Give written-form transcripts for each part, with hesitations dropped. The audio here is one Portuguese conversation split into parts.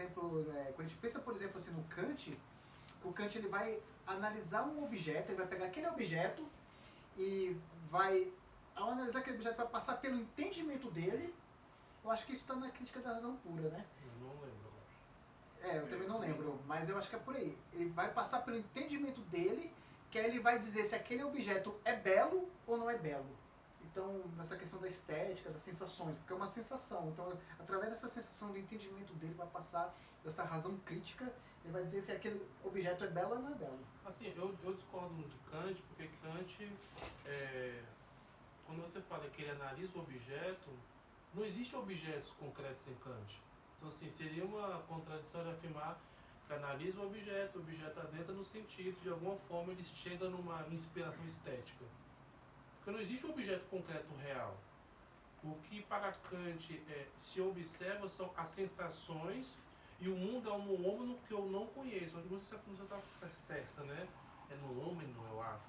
exemplo, quando a gente pensa, por exemplo, assim, no Kant, que o Kant ele vai analisar um objeto, ele vai pegar aquele objeto e vai, ao analisar aquele objeto, vai passar pelo entendimento dele. Eu acho que isso está na crítica da razão pura, né? Eu não lembro. Eu também não lembro, mas eu acho que é por aí. Ele vai passar pelo entendimento dele, que aí ele vai dizer se aquele objeto é belo ou não é belo. Então, nessa questão da estética, das sensações, porque é uma sensação. Então, através dessa sensação do entendimento dele, vai passar dessa razão crítica, ele vai dizer se aquele objeto é belo ou não é belo. Assim, eu discordo de Kant, porque Kant, quando você fala que ele analisa o objeto, não existem objetos concretos em Kant. Então, assim, seria uma contradição de afirmar que analisa o objeto adentra no sentido, de alguma forma, ele chega numa inspiração estética. Porque não existe um objeto concreto real. O que para Kant se observa são as sensações e o mundo é um fenômeno que eu não conheço. Não sei se a pronúncia está certa, né? É no homem, eu acho.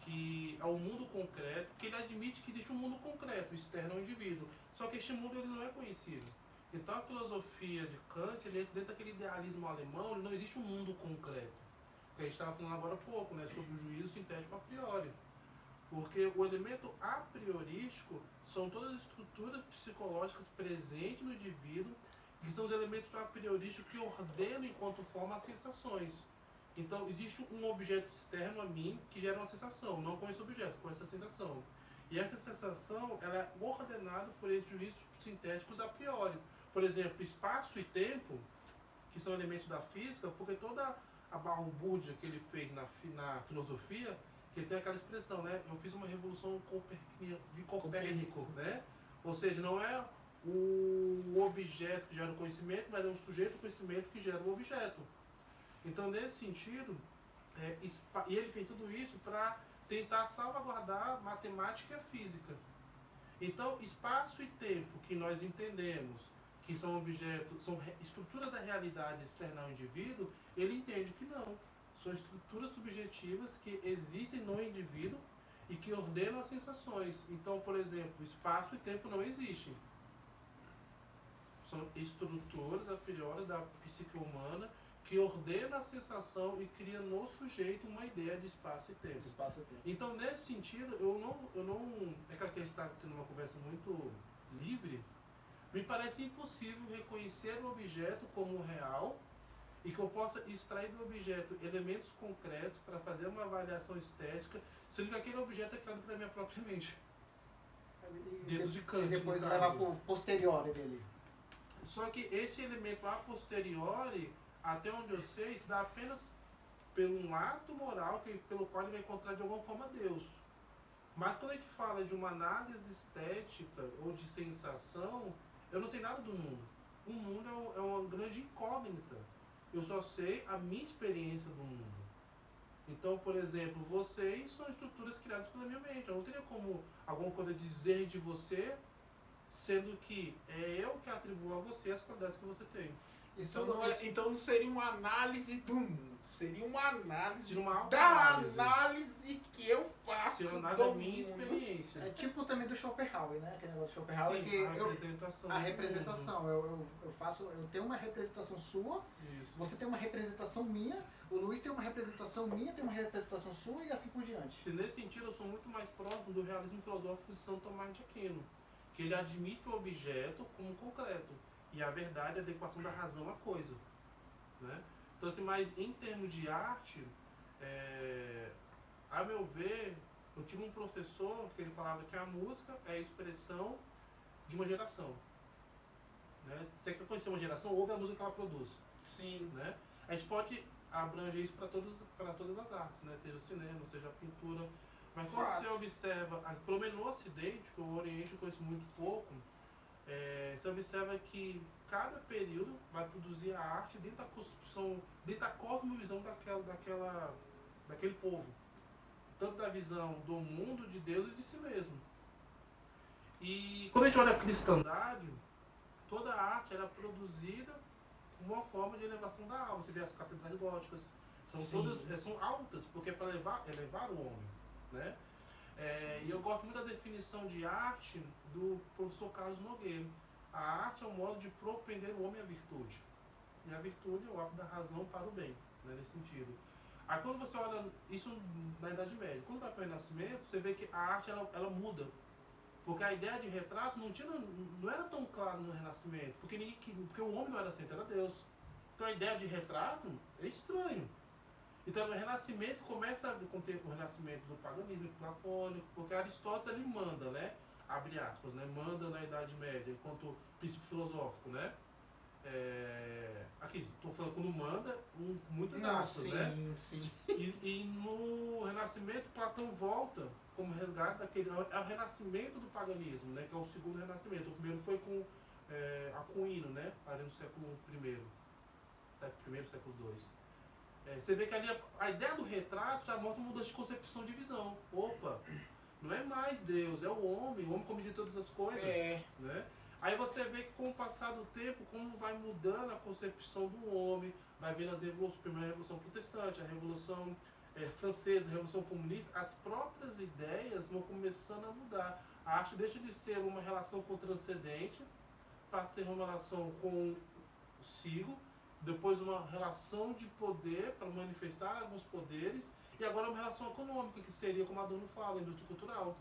Que é o mundo concreto, que ele admite que existe um mundo concreto, externo ao indivíduo. Só que este mundo ele não é conhecido. Então a filosofia de Kant, ele entra dentro daquele idealismo alemão, ele não existe um mundo concreto. Que a gente estava falando agora há pouco, né? Sobre o juízo sintético a priori. Porque o elemento a priorístico são todas as estruturas psicológicas presentes no indivíduo, que são os elementos a priorísticos que ordenam enquanto forma as sensações. Então, existe um objeto externo a mim que gera uma sensação. Não com esse objeto, com essa sensação. E essa sensação ela é ordenada por esses juízos sintéticos a priori. Por exemplo, espaço e tempo, que são elementos da física, porque toda a balbúrdia que ele fez na filosofia, que tem aquela expressão, né? Eu fiz uma revolução de Copérnico, né? Ou seja, não é o objeto que gera o conhecimento, mas é o sujeito do conhecimento que gera o objeto. Então, nesse sentido, e ele fez tudo isso para tentar salvaguardar matemática e física. Então, espaço e tempo que nós entendemos que são objetos, são estruturas da realidade externa ao indivíduo, ele entende que não. São estruturas subjetivas que existem no indivíduo e que ordenam as sensações. Então, por exemplo, espaço e tempo não existem. São estruturas a priori da psique humana que ordenam a sensação e cria no sujeito uma ideia de espaço e tempo. Espaço e tempo. Então, nesse sentido, eu não é claro que a gente está tendo uma conversa muito livre, me parece impossível reconhecer o objeto como real e que eu possa extrair do objeto elementos concretos para fazer uma avaliação estética, sendo que aquele objeto é criado pela minha própria mente. Dentro de Kant. E depois levar para o posteriori dele. Só que este elemento a posteriori, até onde eu sei, se dá apenas por um ato moral pelo qual ele vai encontrar de alguma forma Deus. Mas quando a gente fala de uma análise estética ou de sensação, eu não sei nada do mundo. O mundo é uma grande incógnita. Eu só sei a minha experiência do mundo. Então, por exemplo, vocês são estruturas criadas pela minha mente. Eu não teria como alguma coisa dizer de você, sendo que é eu que atribuo a você as qualidades que você tem. Então não seria uma análise do mundo, seria uma análise da análise que eu faço da minha experiência. É tipo também do Schopenhauer, né? Aquele negócio do Schopenhauer. Sim, que a representação. Eu tenho uma representação sua, Isso. você tem uma representação minha, o Luiz tem uma representação minha, tem uma representação sua e assim por diante. E nesse sentido eu sou muito mais próximo do realismo filosófico de São Tomás de Aquino, que ele admite o objeto como concreto. E a verdade é a adequação da razão à coisa. Né? Então, assim, mas em termos de arte, a meu ver, eu tive um professor que ele falava que a música é a expressão de uma geração. Né? Você quer conhecer uma geração, ouve a música que ela produz. Sim. Né? A gente pode abranger isso para todas as artes, né? Seja o cinema, seja a pintura. Mas quando você observa, pelo menos no Ocidente, que o Oriente eu conheço muito pouco, você observa que cada período vai produzir a arte dentro da construção, dentro da cosmovisão daquele povo. Tanto da visão do mundo, de Deus e de si mesmo. E quando a gente olha a cristandade, toda a arte era produzida como uma forma de elevação da alma. Você vê as catedrais góticas, são altas, porque é para elevar o homem. Né? E eu gosto muito da definição de arte do professor Carlos Nogueira. A arte é um modo de propender o homem à virtude. E a virtude é o ato da razão para o bem, né, nesse sentido. Aí quando você olha isso na Idade Média, quando vai para o Renascimento, você vê que a arte ela muda. Porque a ideia de retrato não era tão clara no Renascimento, porque o homem não era santo, era Deus. Então a ideia de retrato é estranho. Então o Renascimento começa com o Renascimento do paganismo platônico, porque Aristóteles ele manda, né? Abre aspas, né? Manda na Idade Média, enquanto princípio filosófico, né? Aqui, estou falando quando manda, com muitas aspas, né? Sim. E no Renascimento, Platão volta como resgate daquele. É o renascimento do paganismo, né? Que é o segundo renascimento. O primeiro foi com Aquino, né? Ali no século I. Século I, século II. Você vê que ali a ideia do retrato já mostra uma mudança de concepção de visão. Opa, não é mais Deus, é o homem comete todas as coisas. Né? Aí você vê que com o passar do tempo, como vai mudando a concepção do homem, vai vendo as revoluções, a primeira revolução protestante, a revolução francesa, a revolução comunista, as próprias ideias vão começando a mudar. A arte deixa de ser uma relação com o transcendente, para ser uma relação com o siglo, depois uma relação de poder para manifestar alguns poderes, e agora uma relação econômica, que seria, como a Adorno fala, a indústria cultural.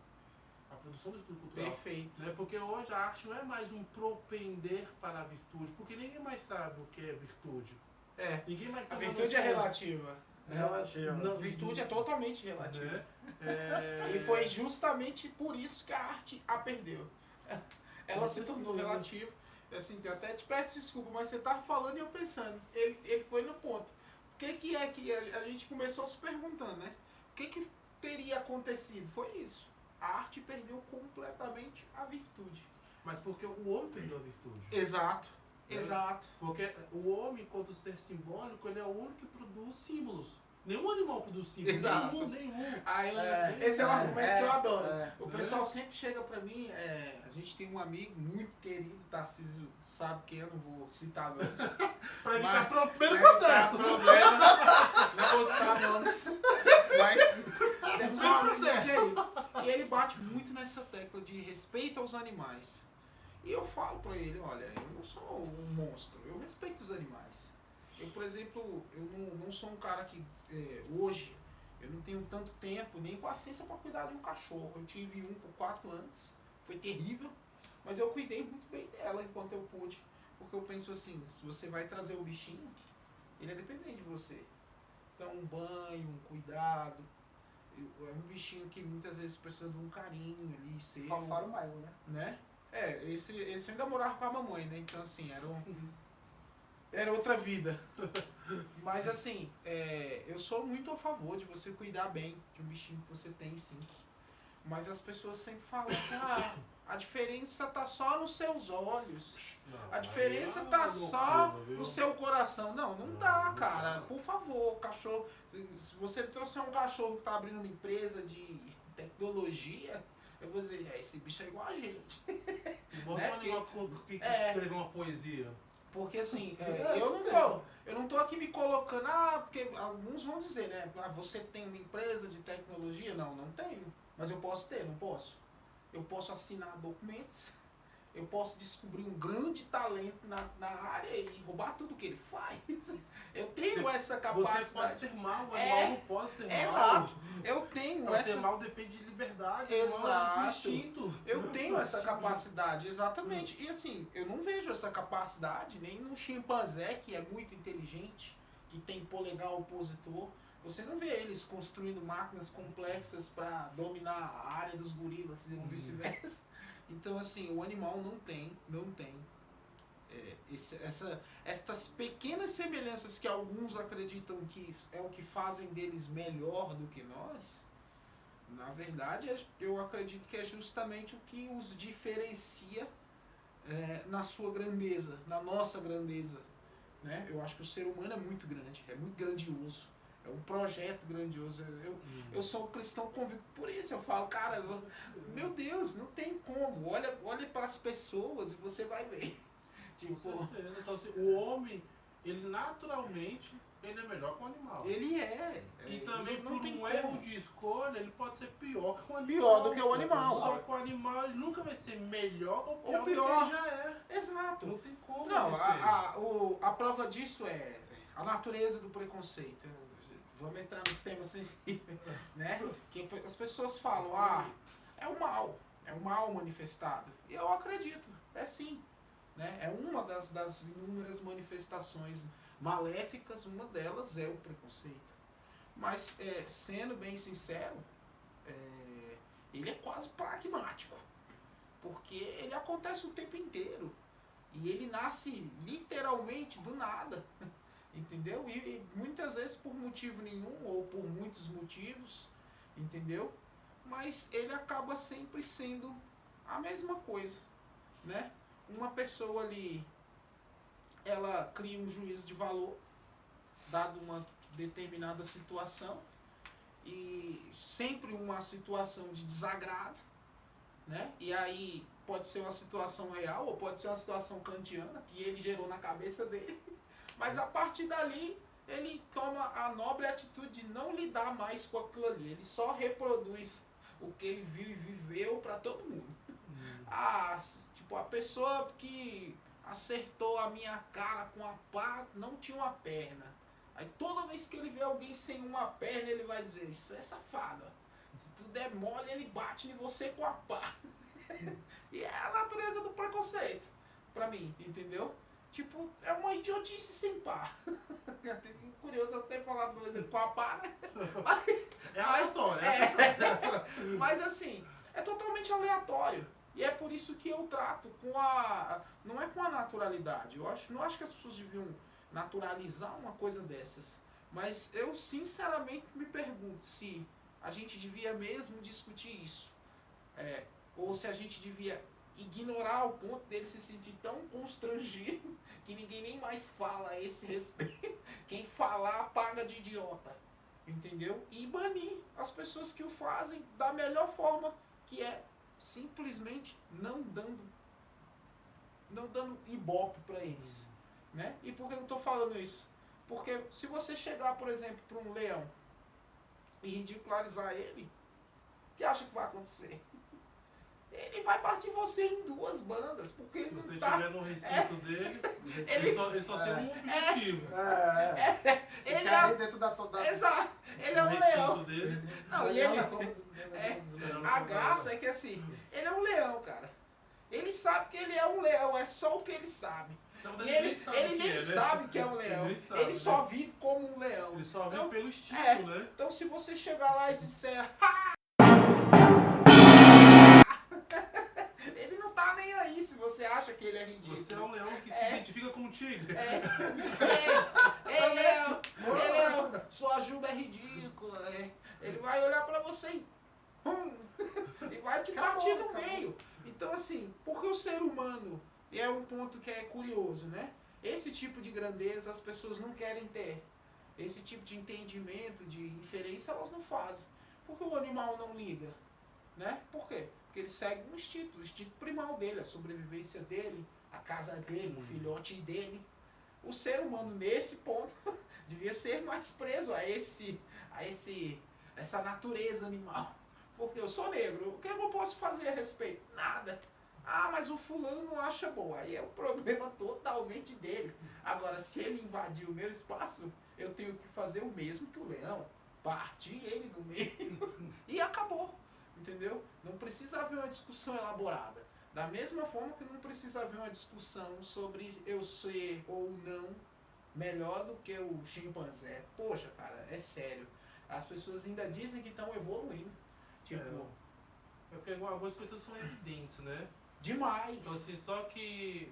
A produção da indústria cultural. Perfeito. Né? Porque hoje a arte não é mais um propender para a virtude, porque ninguém mais sabe o que é virtude. Ninguém mais A virtude é relativa. Relativa. Virtude é totalmente relativa. Né? E foi justamente por isso que a arte a perdeu. Ela se tornou relativa. Assim, eu até te peço desculpa, mas você estava falando e eu pensando. Ele foi no ponto. O que é que a gente começou se perguntando, né? O que teria acontecido? Foi isso. A arte perdeu completamente a virtude. Mas porque o homem perdeu a virtude. Exato. Né? Exato. Porque o homem, enquanto ser simbólico, ele é o único que produz símbolos. Nenhum animal produz símbolos. Exato. Nenhum. Aí, esse é um argumento que eu adoro. O pessoal sempre chega pra mim, a gente tem um amigo muito querido, Tarcísio, sabe quem, eu não vou citar nomes. Pra evitar o primeiro Mas processo. problema, não vou citar nomes, mas temos um amigo muito querido. E ele bate muito nessa tecla de respeito aos animais. E eu falo pra ele, olha, eu não sou um monstro, eu respeito os animais. Eu, por exemplo, eu não sou um cara que hoje eu não tenho tanto tempo nem paciência para cuidar de um cachorro. Eu tive um por 4 anos, foi terrível, mas eu cuidei muito bem dela enquanto eu pude, porque eu penso assim, se você vai trazer o bichinho, ele é dependente de você. Então um banho, um cuidado, é um bichinho que muitas vezes precisa de um carinho ali, ser Fora o Maio, né? Esse eu ainda morava com a mamãe, né? Então assim, era outra vida. Mas assim, eu sou muito a favor de você cuidar bem de um bichinho que você tem, sim. Mas as pessoas sempre falam assim, a diferença tá só nos seus olhos. A diferença tá só no seu coração. Não dá, cara. Por favor, cachorro. Se você trouxer um cachorro que tá abrindo uma empresa de tecnologia, eu vou dizer, esse bicho é igual a gente. Bota Né? um animal que escreveu uma poesia. Porque assim, eu não tô aqui me colocando, porque alguns vão dizer, né? Você tem uma empresa de tecnologia? Não tenho. Mas eu posso ter, não posso? Eu posso assinar documentos, eu posso descobrir um grande talento na área e roubar tudo que ele faz. Eu tenho essa capacidade. Você pode ser mal, o animal não pode ser mal. Exato. Eu tenho Pra essa... ser mal depende de liberdade, Exato. de instinto. Eu tenho essa capacidade, exatamente. E assim, eu não vejo essa capacidade nem no chimpanzé, que é muito inteligente, que tem polegar opositor. Você não vê eles construindo máquinas complexas para dominar a área dos gorilas e vice-versa. Então assim, o animal não tem estas pequenas semelhanças que alguns acreditam que é o que fazem deles melhor do que nós. Na verdade, eu acredito que é justamente o que os diferencia na sua grandeza, na nossa grandeza. Né? Eu acho que o ser humano é muito grande, é muito grandioso. É um projeto grandioso. Eu sou um cristão convicto por isso. Eu falo, cara, meu Deus, não tem como. Olha para as pessoas e você vai ver. Tipo, então, assim, o homem, ele naturalmente, ele é melhor que o animal. Ele é. E também não por tem um como. erro de escolha, ele pode ser pior que o animal. Pior do que o animal. Só que o animal ele nunca vai ser melhor ou Ou pior do que pior. ele já é. Exato. Não tem como. Não, isso aí. a prova disso é a natureza do preconceito. Vamos entrar nos temas sensíveis, né? Que as pessoas falam, é o mal manifestado. E eu acredito, é sim. Né? É uma das inúmeras manifestações maléficas, uma delas é o preconceito. Mas, sendo bem sincero, ele é quase pragmático. Porque ele acontece o tempo inteiro. E ele nasce literalmente do nada. Entendeu? E muitas vezes por motivo nenhum, ou por muitos motivos, entendeu? Mas ele acaba sempre sendo a mesma coisa, né? Uma pessoa ali, ela cria um juízo de valor, dado uma determinada situação, e sempre uma situação de desagrado, né? E aí pode ser uma situação real, ou pode ser uma situação kantiana, que ele gerou na cabeça dele. Mas a partir dali, ele toma a nobre atitude de não lidar mais com aquilo ali. Ele só reproduz o que ele viu e viveu para todo mundo. Tipo, a pessoa que acertou a minha cara com a pá não tinha uma perna. Aí toda vez que ele vê alguém sem uma perna, ele vai dizer, isso é safado. Se tu der mole, ele bate em você com a pá. E é a natureza do preconceito, pra mim, entendeu? Tipo, é uma idiotice sem par. Curioso eu ter falado do exemplo com a pá, né? É aleatório. Mas assim, é totalmente aleatório. E é por isso que eu trato com não é com a naturalidade. Não acho que as pessoas deviam naturalizar uma coisa dessas. Mas eu sinceramente me pergunto se a gente devia mesmo discutir isso. Ou se a gente devia ignorar o ponto dele se sentir tão constrangido que ninguém nem mais fala a esse respeito. Quem falar paga de idiota. Entendeu? E banir as pessoas que o fazem da melhor forma, que é simplesmente não dando ibope para eles. Né? E por que eu estou falando isso? Porque se você chegar, por exemplo, para um leão e ridicularizar ele, o que acha que vai acontecer? Ele vai partir você em duas bandas, porque ele Se você não tá... estiver no recinto dele, Ele- ele só tem um objetivo. Se Ele cair dentro da... Exato, ele é No um recinto leão. dele. Não, e ele... A graça é que assim, ele é um leão, cara. Ele sabe que ele é um leão, é só o que ele sabe. Então, E ele nem sabe que é um leão. Ele nem sabe, Ele só né? vive como um leão. Ele só vem Então, pelo instinto, né? Então se você chegar lá e disser... Ele não tá nem aí se você acha que ele é ridículo. Você é um leão que se identifica como tigre. Leão, sua juba é ridícula. Ele vai olhar pra você e vai te partir no meio. Então assim, porque o ser humano é um ponto que é curioso, né? Esse tipo de grandeza as pessoas não querem ter. Esse tipo de entendimento, de inferência, elas não fazem. Porque o animal não liga, né? Por quê? Porque ele segue um instinto, o instinto primal dele, a sobrevivência dele, a casa dele, o filhote dele. O ser humano, nesse ponto, devia ser mais preso a essa natureza animal. Porque eu sou negro, o que eu posso fazer a respeito? Nada. Ah, mas o fulano não acha bom. Aí é um problema totalmente dele. Agora, se ele invadir o meu espaço, eu tenho que fazer o mesmo que o leão. Partir ele do meio e acabou. Entendeu? Não precisa haver uma discussão elaborada. Da mesma forma que não precisa haver uma discussão sobre eu ser ou não melhor do que o chimpanzé. Poxa, cara, é sério. As pessoas ainda dizem que estão evoluindo. Tipo, porque algumas coisas são evidentes, né? demais. Então, assim, só que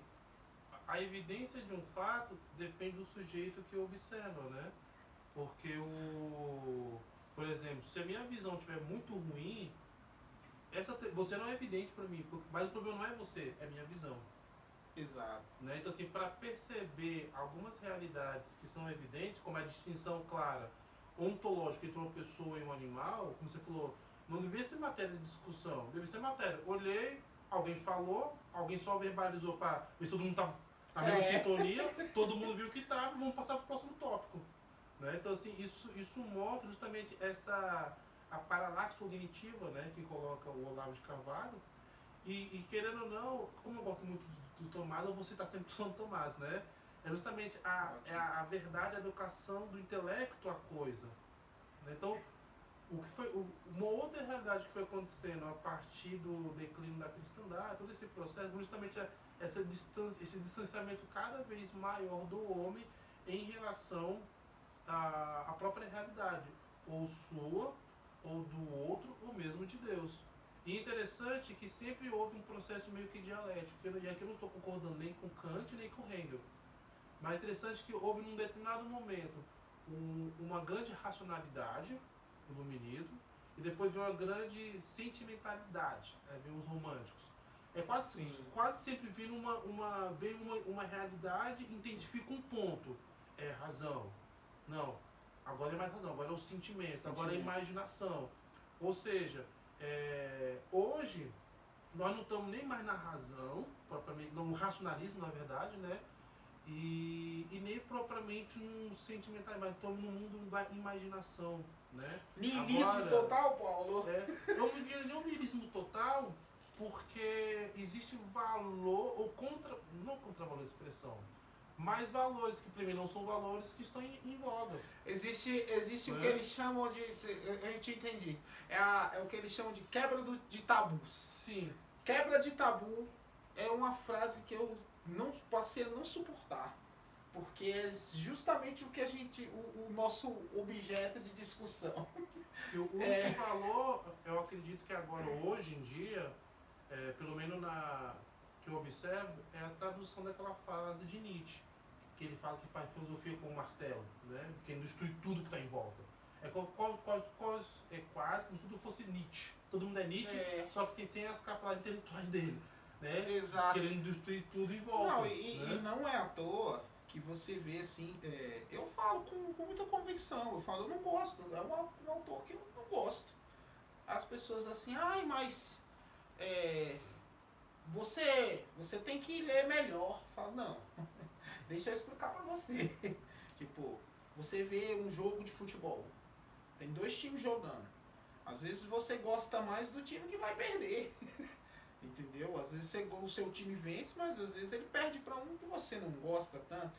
a evidência de um fato depende do sujeito que observa, né? Porque por exemplo, se a minha visão estiver muito ruim, você não é evidente para mim, mas o problema não é você, é a minha visão. Exato. Né? Então, assim, para perceber algumas realidades que são evidentes, como a distinção clara, ontológica entre uma pessoa e um animal, como você falou, não devia ser matéria de discussão, deve ser matéria. Olhei, alguém falou, alguém só verbalizou para ver se todo mundo está na mesma sintonia, todo mundo viu que estava, vamos passar para o próximo tópico. Né? Então, assim, isso mostra justamente a paralaxe cognitiva, né, que coloca o Olavo de Carvalho, E querendo ou não, como eu gosto muito do Tomás, eu vou citar sempre São Tomás, né? É justamente a verdade, a educação do intelecto à coisa. Né? Então, o que foi, uma outra realidade que foi acontecendo a partir do declínio da cristandade, todo esse processo, justamente esse distanciamento cada vez maior do homem em relação à própria realidade, ou sua, ou do outro, ou mesmo de Deus. E interessante que sempre houve um processo meio que dialético, e aqui eu não estou concordando nem com Kant nem com Hegel, mas é interessante que houve num determinado momento uma grande racionalidade, o iluminismo, e depois veio uma grande sentimentalidade, veio os românticos. Quase sempre veio uma realidade, identifica um ponto, é razão. Não, agora é mais razão, agora é os sentimentos, agora é a imaginação. Ou seja, hoje nós não estamos nem mais na razão, propriamente, no racionalismo na verdade, né? E nem propriamente um sentimental, mas estamos no mundo da imaginação, né? Niilismo total, Paulo? Eu não diria nem um niilismo total, porque existe valor, ou não contravalor de expressão, mas valores que primeiro não são valores que estão em voga. Existe o que eles chamam de, eu te entendi, é o que eles chamam de quebra de tabus. Sim. Quebra de tabu é uma frase que eu não passei a não suportar, porque é justamente o que o nosso objeto de discussão. O único valor, eu acredito que agora, hoje em dia, pelo menos que eu observo, é a tradução daquela frase de Nietzsche, que ele fala que faz filosofia com um martelo, né? Que ele destrui tudo que está em volta. É quase como se tudo fosse Nietzsche. Todo mundo é Nietzsche, só que tem as capacidades intelectuais dele. Né? Exato. Querendo destruir tudo em volta. Não, e não é à toa que você vê assim, eu falo com muita convicção, eu não gosto, é um autor que eu não gosto. As pessoas assim, mas você tem que ler melhor. Eu falo, não, deixa eu explicar pra você. Tipo, você vê um jogo de futebol, tem 2 times jogando, às vezes você gosta mais do time que vai perder. Entendeu? Às vezes o seu time vence, mas às vezes ele perde para um que você não gosta tanto.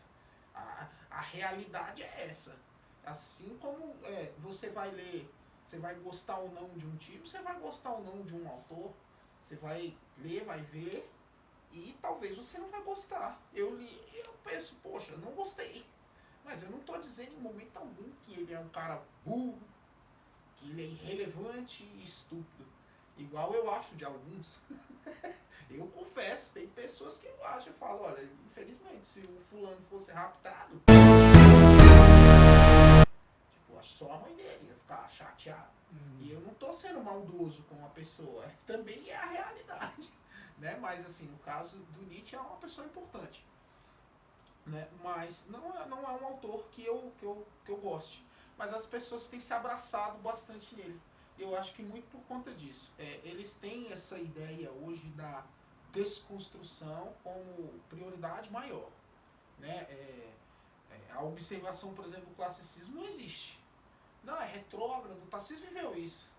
A realidade é essa. Assim como você vai ler, você vai gostar ou não de um time, você vai gostar ou não de um autor, você vai ler, vai ver, e talvez você não vai gostar. Eu li e eu penso, poxa, não gostei. Mas eu não estou dizendo em momento algum que ele é um cara burro, que ele é irrelevante e estúpido. Igual eu acho de alguns. Eu confesso, tem pessoas que eu acho, eu falo, olha, infelizmente, se o fulano fosse raptado, tipo, só a mãe dele ia ficar chateada. E eu não tô sendo maldoso com a pessoa, também é a realidade. Né? Mas assim, no caso do Nietzsche é uma pessoa importante. Né? Mas não é um autor que eu goste. Mas as pessoas têm se abraçado bastante nele. Eu acho que muito por conta disso. Eles têm essa ideia hoje da desconstrução como prioridade maior. Né? A observação, por exemplo, do classicismo não existe. Não, é retrógrado. O Tarcísio viveu isso.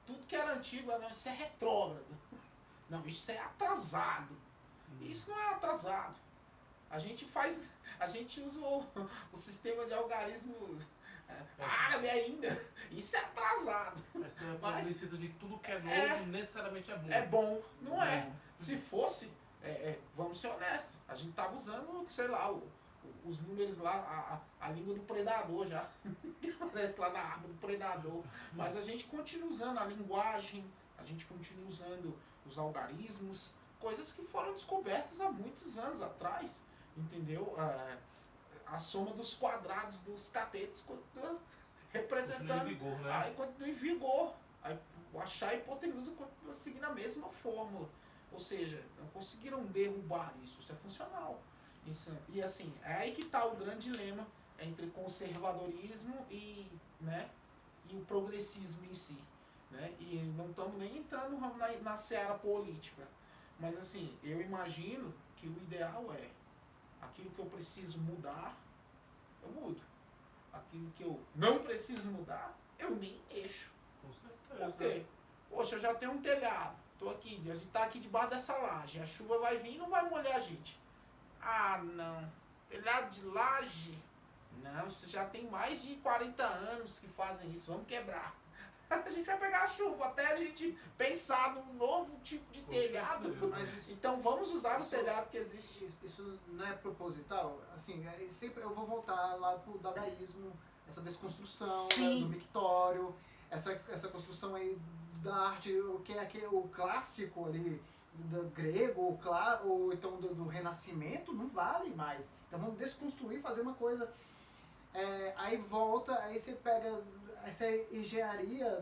Tudo que era antigo, não, isso é retrógrado. Não, isso é atrasado. Isso não é atrasado. A gente usa o sistema de algarismo árabe ainda. Isso é atrasado. Essa é a publicidade de que tudo que é novo necessariamente é bom. É bom, não é. Se fosse, vamos ser honestos, a gente tava usando, sei lá, os números lá, a língua do predador já, que aparece lá na árvore do predador. Mas a gente continua usando a linguagem, a gente continua usando os algarismos, coisas que foram descobertas há muitos anos atrás, entendeu? A soma dos quadrados dos catetos continua representando. Continua em vigor, né? Aí continua em vigor. Aí achar a hipotenusa continua seguindo a mesma fórmula. Ou seja, não conseguiram derrubar isso. Isso é funcional. E assim, é aí que está o grande dilema entre conservadorismo e o progressismo em si. Né? E não estamos nem entrando na seara política. Mas assim, eu imagino que o ideal é aquilo que eu preciso mudar, eu mudo. Aquilo que eu não preciso mudar, eu nem mexo. Com certeza. Por quê? Poxa, eu já tenho um telhado. Tô aqui, a gente tá aqui debaixo dessa laje. A chuva vai vir e não vai molhar a gente. Ah, não. Telhado de laje? Não, você já tem mais de 40 anos que fazem isso. Vamos quebrar. A gente vai pegar a chuva até a gente pensar num novo tipo de telhado. Mas isso, Então vamos usar o Isso- telhado que existe. isso não é proposital? Assim, sempre eu vou voltar lá pro dadaísmo, essa desconstrução, Sim. né, do mictório, essa construção aí da arte, o que é o clássico ali do grego, ou então do renascimento, não vale mais. Então vamos desconstruir, fazer uma coisa. Aí volta, aí você pega essa engenharia,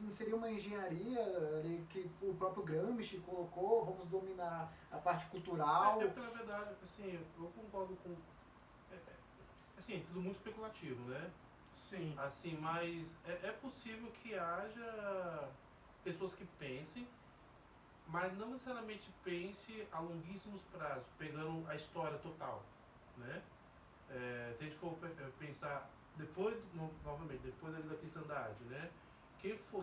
não seria uma engenharia ali que o próprio Gramsci colocou, vamos dominar a parte cultural. Porque, na verdade, assim, eu concordo com... assim, tudo muito especulativo, né? Sim. Assim, mas é possível que haja pessoas que pensem, mas não necessariamente pense a longuíssimos prazos, pegando a história total, né? Se a gente for pensar novamente, depois da cristandade, né?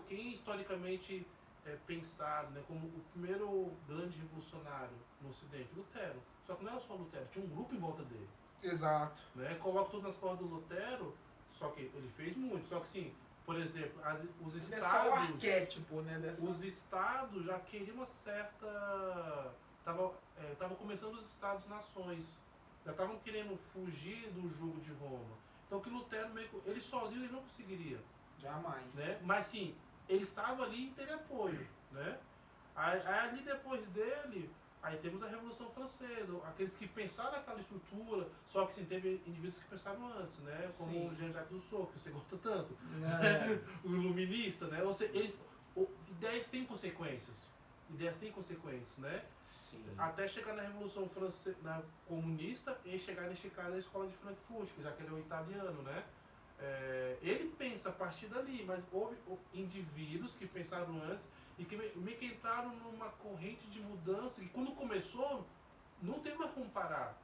Quem historicamente é pensado, né, como o primeiro grande revolucionário no Ocidente? Lutero. Só que não era só Lutero, tinha um grupo em volta dele. Exato. Né? Coloca tudo nas costas do Lutero, só que ele fez muito. Só que sim, por exemplo, os Isso é só o estados, arquétipo, né? os estados já queriam uma certa... Tava começando os estados-nações. Já estavam querendo fugir do jugo de Roma. Então que Lutero, ele sozinho ele não conseguiria. Jamais. Né? Mas sim, ele estava ali e teve apoio. Né? Aí ali depois dele, aí temos a Revolução Francesa, aqueles que pensaram naquela estrutura, só que sim, teve indivíduos que pensaram antes, né? Como Sim. o Jean-Jacques Rousseau, que você gosta tanto, É, o iluminista, né? Ou seja, ideias têm consequências. Ideias têm consequências, né? Sim. Até chegar na Revolução Francesa, na comunista, e chegar neste caso na escola de Frankfurt, já que ele é um italiano, né? Ele pensa a partir dali, mas houve indivíduos que pensaram antes e que meio que entraram numa corrente de mudança que quando começou, não teve mais como parar.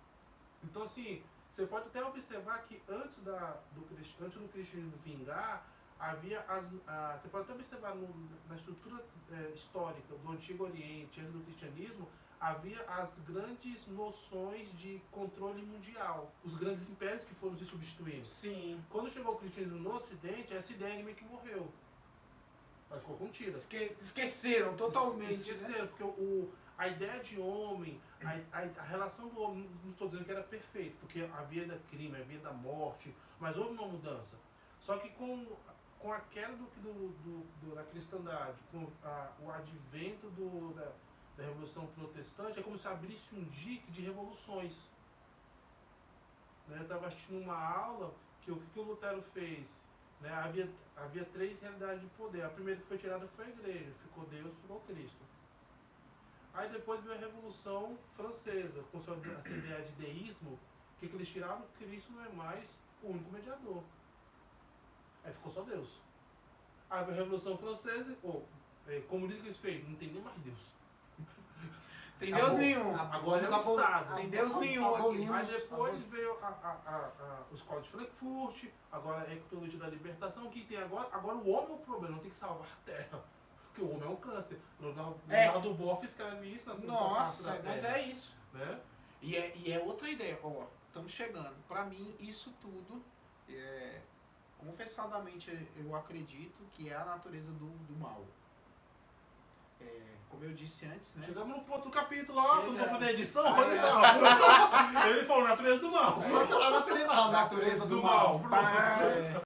Então assim, você pode até observar que antes do cristianismo vingar, havia você pode até observar na estrutura histórica do Antigo Oriente, antes do cristianismo, havia as grandes noções de controle mundial, os grandes impérios que foram se substituindo. Sim. Quando chegou o cristianismo no Ocidente, essa ideia meio que morreu. Ela ficou contida. Esqueceram totalmente. Né? Esqueceram, porque a ideia de homem, a relação do homem, não estou dizendo que era perfeito, porque havia da crime, havia da morte, mas houve uma mudança. Só que com a queda da cristandade, com o advento da Revolução Protestante, é como se abrisse um dique de revoluções. Né? Eu estava assistindo uma aula que o que o Lutero fez? Né? Havia três realidades de poder. A primeira que foi tirada foi a igreja. Ficou Deus, ficou Cristo. Aí depois veio a Revolução Francesa, com essa ideia de deísmo, que eles tiraram, Cristo não é mais o único mediador. Aí ficou só Deus. Aí veio a Revolução Francesa, comunismo que eles fez, não tem nem mais Deus. Tem Deus nenhum. Agora é o Estado. Tem Deus nenhum aqui. abolimos- Aí depois veio a escola de Frankfurt, agora a ecologia da libertação, o que tem agora? Agora o homem é o problema, não tem que salvar a terra. Porque o homem é um câncer. Leonardo Boff escreve isso na Nossa, mas é isso. né? E é outra ideia. Ó, estamos chegando. Pra mim, isso tudo, confessadamente, eu acredito que é a natureza do mal. Como eu disse antes, né? Chegamos no ponto do capítulo, ó, Chega. tu tá fazendo edição? Ah, Olha é. então. Ele falou natureza do mal. a natureza do mal. Pronto.